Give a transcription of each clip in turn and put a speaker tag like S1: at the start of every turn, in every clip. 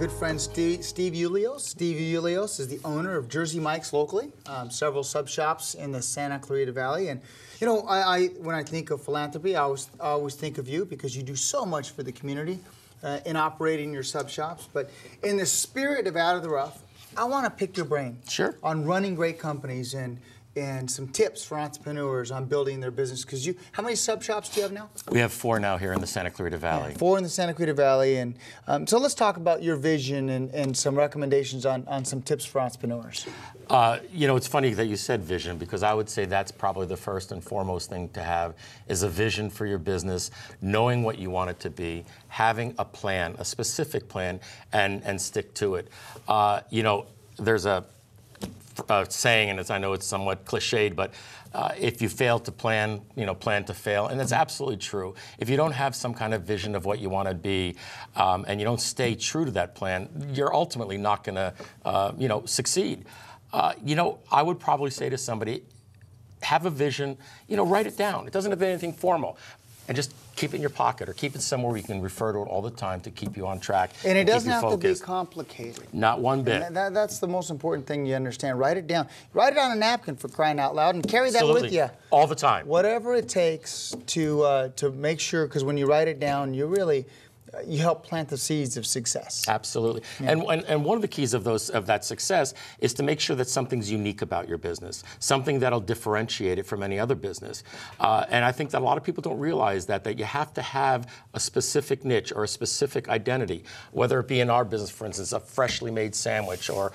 S1: good friend Steve Youlious. Steve Youlious is the owner of Jersey Mike's locally, several sub shops in the Santa Clarita Valley. And you know, when I think of philanthropy, I always think of you because you do so much for the community in operating your sub shops. But in the spirit of Out of the Rough, I want to pick your brain on running great companies and some tips for entrepreneurs on building their business. Because how many sub shops do you have now?
S2: We have 4 now here in the Santa Clarita Valley.
S1: Yeah, 4 in the Santa Clarita Valley. And so let's talk about your vision and some recommendations on some tips for entrepreneurs.
S2: You know, it's funny that you said vision, because I would say that's probably the first and foremost thing to have is a vision for your business, knowing what you want it to be, having a plan, a specific plan, and stick to it. You know, there's a saying, and I know it's somewhat cliched, but if you fail to plan, you know, plan to fail, and that's absolutely true. If you don't have some kind of vision of what you want to be, and you don't stay true to that plan, you're ultimately not going to, you know, succeed. You know, I would probably say to somebody, have a vision, you know, write it down. It doesn't have to be anything formal. And just keep it in your pocket or keep it somewhere where you can refer to it all the time to keep you on track.
S1: And it doesn't have to be complicated.
S2: Not one bit.
S1: And that's the most important thing you understand. Write it down. Write it on a napkin, for crying out loud, and carry that with you.
S2: All the time.
S1: Whatever it takes to make sure, because when you write it down, you help plant the seeds of success.
S2: Absolutely. Yeah. And one of the keys of that success is to make sure that something's unique about your business, something that'll differentiate it from any other business. And I think that a lot of people don't realize that you have to have a specific niche or a specific identity, whether it be in our business, for instance, a freshly made sandwich or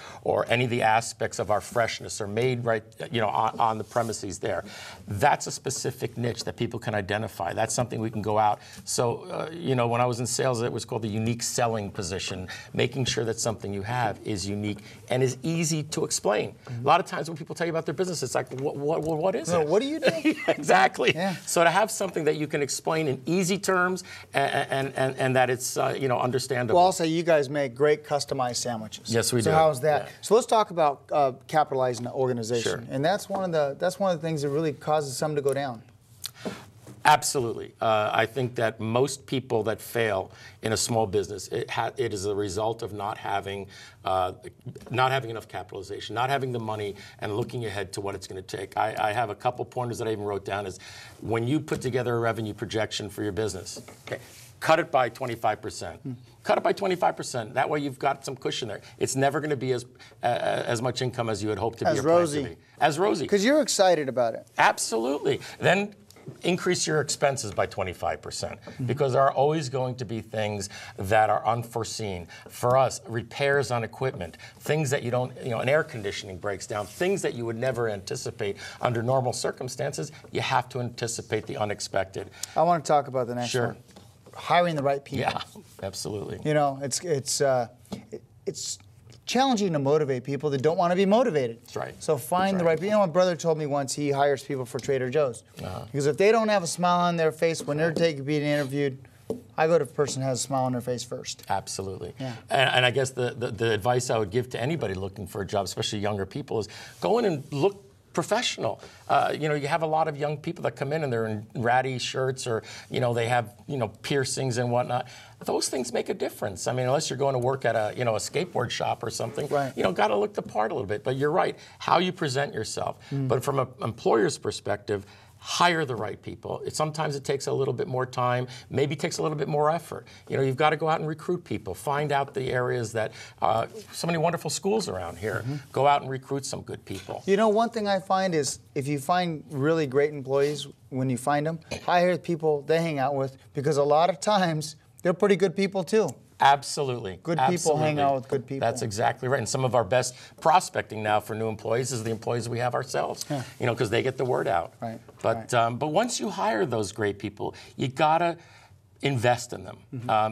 S2: any of the aspects of our freshness are made right, you know, on the premises there. That's a specific niche that people can identify. That's something we can go out. So, you know, when I was in sales, it was called the unique selling position, making sure that something you have is unique and is easy to explain. A lot of times when people tell you about their business, it's like, what is it?
S1: What do you do?
S2: Exactly.
S1: Yeah.
S2: So to have something that you can explain in easy terms and that it's you know, understandable.
S1: Well, I'll say you guys make great customized sandwiches.
S2: Yes, we do.
S1: So how's that?
S2: Yeah.
S1: So let's talk about capitalizing the organization.
S2: Sure.
S1: And that's one of the things that really causes some to go down.
S2: Absolutely. I think that most people that fail in a small business, it is a result of not having enough capitalization, not having the money, and looking ahead to what it's going to take. I have a couple pointers that I even wrote down. Is when you put together a revenue projection for your business, okay, cut it by 25%. Cut it by 25%. That way you've got some cushion there. It's never going to be as much income as you had hoped to be.
S1: As rosy.
S2: As rosy.
S1: Because you're excited about it.
S2: Absolutely. Then increase your expenses by 25%, because there are always going to be things that are unforeseen. For us, repairs on equipment, things that you don't, you know, an air conditioning breaks down, things that you would never anticipate under normal circumstances, you have to anticipate the unexpected.
S1: I want to talk about the next one. Hiring the right people.
S2: Yeah, absolutely.
S1: You know, it's challenging to motivate people that don't want to be motivated.
S2: That's right.
S1: So find the right people. You know, my brother told me once he hires people for Trader Joe's. Because if they don't have a smile on their face when they're being interviewed, I go to the person who has a smile on their face first.
S2: Absolutely.
S1: Yeah.
S2: And I guess the advice I would give to anybody looking for a job, especially younger people, is go in and look professional. You know, you have a lot of young people that come in and they're in ratty shirts, or, you know, they have, you know, piercings and whatnot. Those things make a difference. I mean, unless you're going to work at a, you know, a skateboard shop or something, you know, got to look the part a little bit. But you're right, how you present yourself. But from an employer's perspective, hire the right people. Sometimes it takes a little bit more time, maybe takes a little bit more effort. You know, you've got to go out and recruit people, find out the areas that, so many wonderful schools around here. Go out and recruit some good people.
S1: You know, one thing I find is if you find really great employees, when you find them, hire the people they hang out with, because a lot of times they're pretty good people too.
S2: Absolutely.
S1: Good people hang out with good people.
S2: That's exactly right. And some of our best prospecting now for new employees is the employees we have ourselves. You know, because they get the word out.
S1: Right.
S2: But but once you hire those great people, you gotta invest in them.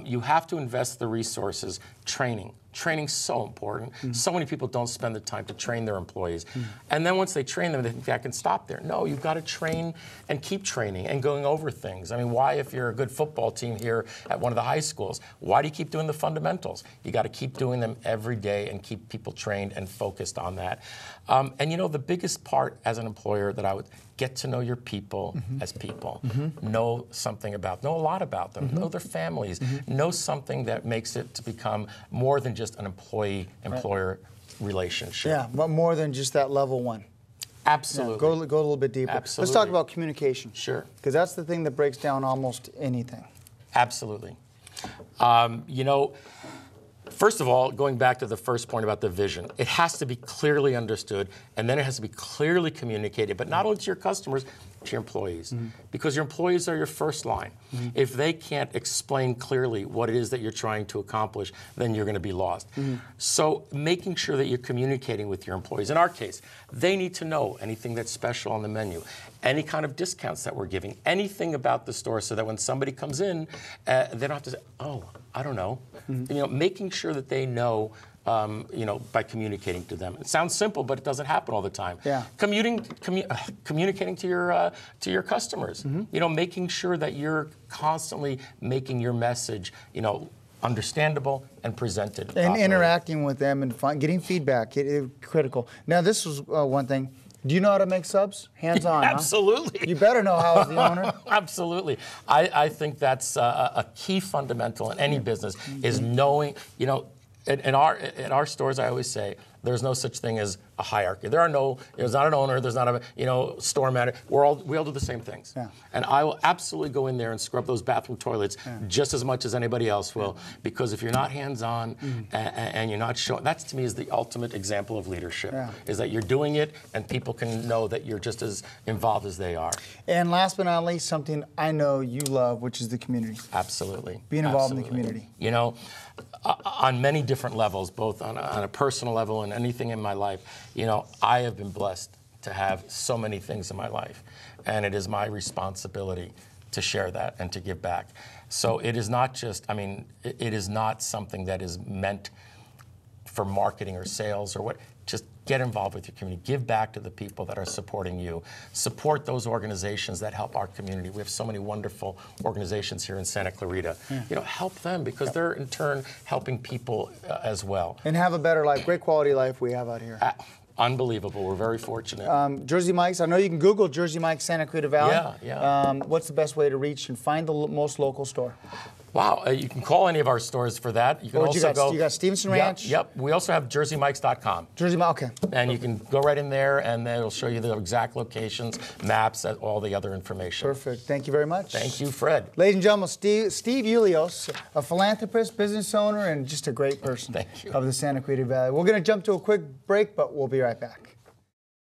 S2: You have to invest the resources, training. Training's so important. So many people don't spend the time to train their employees. And then once they train them, they think I can stop there. No, you've got to train and keep training and going over things. I mean, why, if you're a good football team here at one of the high schools, why do you keep doing the fundamentals? You got to keep doing them every day and keep people trained and focused on that. And you know, the biggest part as an employer that I would get to know your people as people. Know something about, know a lot about them, know their families, know something that makes it to become more than just an employee-employer relationship.
S1: Yeah, but more than just that level one.
S2: Absolutely.
S1: Yeah, go a little bit deeper.
S2: Absolutely.
S1: Let's talk about communication.
S2: Sure.
S1: Because that's the thing that breaks down almost anything.
S2: Absolutely. You know, first of all, going back to the first point about the vision, it has to be clearly understood, and then it has to be clearly communicated, but not only to your customers, to your employees. Because your employees are your first line. If they can't explain clearly what it is that you're trying to accomplish, then you're going to be lost. So making sure that you're communicating with your employees. In our case, they need to know anything that's special on the menu, any kind of discounts that we're giving, anything about the store, so that when somebody comes in, they don't have to say, oh, I don't know. You know, making sure that they know, you know, by communicating to them. It sounds simple, but it doesn't happen all the time.
S1: Yeah.
S2: Communicating to your customers. You know, making sure that you're constantly making your message, you know, understandable and presented. And
S1: properly. Interacting with them and getting feedback, critical. Now, this was one thing. Do you know how to make subs? Hands-on,
S2: Absolutely.
S1: Huh? You better know how as the owner.
S2: Absolutely. I think that's a key fundamental in any business, is knowing, you know, in our stores, I always say, there's no such thing as a hierarchy. There's not an owner, there's not a, you know, store manager. We all do the same things. Yeah. And I will absolutely go in there and scrub those bathroom toilets just as much as anybody else will, because if you're not hands-on and you're not showing, that to me is the ultimate example of leadership, is that you're doing it and people can know that you're just as involved as they are.
S1: And last but not least, something I know you love, which is the community.
S2: Absolutely.
S1: Being involved in the community.
S2: You know, on many different levels, both on a personal level and anything in my life, you know, I have been blessed to have so many things in my life, and it is my responsibility to share that and to give back. So it is not just, I mean, it is not something that is meant for marketing or sales or what. Just get involved with your community. Give back to the people that are supporting you. Support those organizations that help our community. We have so many wonderful organizations here in Santa Clarita. You know, help them, because they're in turn helping people as well. And
S1: have a better life, great quality life we have out here.
S2: Unbelievable. We're very fortunate.
S1: Jersey Mike's, I know you can Google Jersey Mike's Santa Clarita Valley.
S2: Yeah.
S1: What's the best way to reach and find the most local store?
S2: Wow, you can call any of our stores for that. You can
S1: you got Stevenson Ranch?
S2: Yep. We also have jerseymikes.com.
S1: Jersey Mike, okay.
S2: And you can go right in there, and then it'll show you the exact locations, maps, all the other information.
S1: Perfect. Thank you very much.
S2: Thank you, Fred.
S1: Ladies and gentlemen, Steve Youlious, a philanthropist, business owner, and just a great person.
S2: Thank you.
S1: Of the Santa Clarita Valley. We're going to jump to a quick break, but we'll be right back.